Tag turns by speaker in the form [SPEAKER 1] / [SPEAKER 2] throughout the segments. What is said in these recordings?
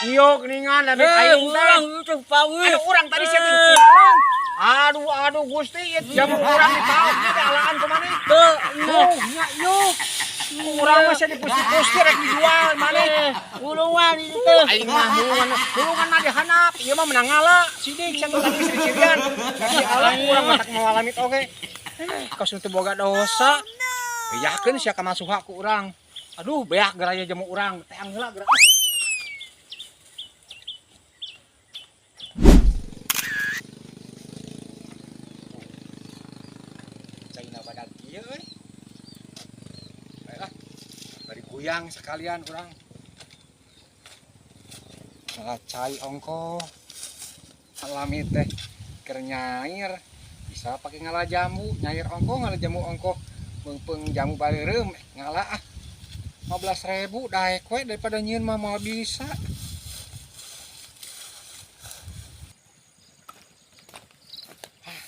[SPEAKER 1] Iyo geningan dan aing
[SPEAKER 2] urang itu panggil.
[SPEAKER 1] Aduh urang tadi saya tinggalan. Aduh Gusti jamu urang di pauk ge alaan kumaha
[SPEAKER 2] Teu,
[SPEAKER 1] nya yuk. Urang mah saya dipusti-pusti rek dijual maneh.
[SPEAKER 2] ulungan itu teh.
[SPEAKER 1] Aing mah hulungan mah dihanap. Ieu mah menang ngala. Sidik saya tadi siri-sirian. Tapi alat urang mah tak mawalamit oge. Kos teu boga dosa. Yakeun sia ka masuha ku urang. Aduh beak geraya jamu urang. Teang heula geura. Caina badag kieu euy. Baiklah. Bari kuyang sekalian urang. Cai ongko. Alami teh keur nyair. Bisa pakai ngala jamu, nyair ongko ngala jamu ongko. Beungpeung jamu bareureum ngala ah. 15.000 daek we daripada nyieun mah moal bisa.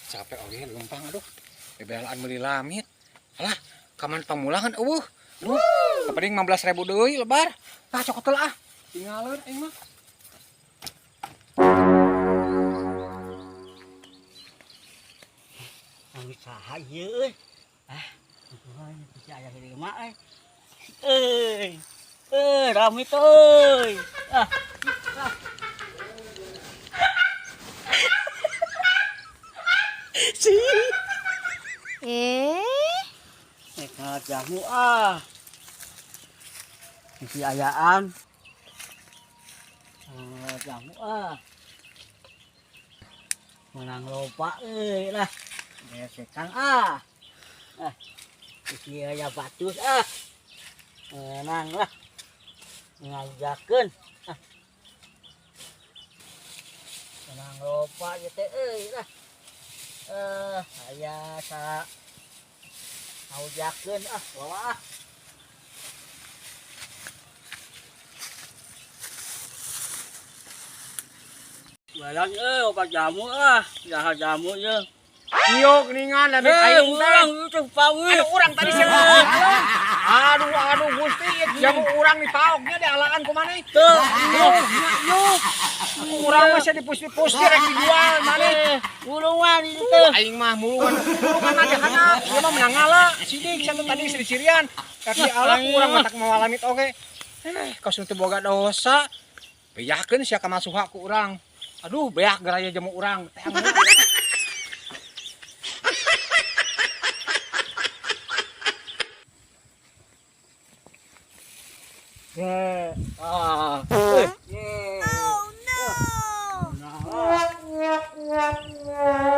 [SPEAKER 1] Capek oge leumpang aduh. Bebelaan meuli lamit. Alah, kaman pamulangan eueuh. Duh, kaparing 15.000 deui lebar. Tah cokot heula ah. Tinggalin aing mah.
[SPEAKER 2] Angin saha ieu euy. Tuhan percaya diri mah rame euy. Si. Nek jamu si ayaan. Jamu menang loba euy lah. Besekan si aya batus menang lah. Ngajakeun menang loba ieu teh euy lah. Aya sa ngaujakeun bawa Balang obat jamu jaha jamu ye.
[SPEAKER 1] Iyo geningan dan aing
[SPEAKER 2] Urang itu panggil.
[SPEAKER 1] urang tadi saya tinggalan. Aduh Gusti jamu urang di pauk ge dialaan kumaha
[SPEAKER 2] Teu,
[SPEAKER 1] yuk. Urang mah saya dipusti-pusti rek dijual maneh.
[SPEAKER 2] ulungan itu teh.
[SPEAKER 1] Aing mah mulungan mah dihanap. Ieu mah menang ngala. Sidik saya tadi siri-sirian. Kaki alat urang mah tak mawalamit oge. Kos teu boga dosa. Beyakeun sia ka masuha ku urang. Aduh beak geraya jamu urang. Teang
[SPEAKER 2] Eh,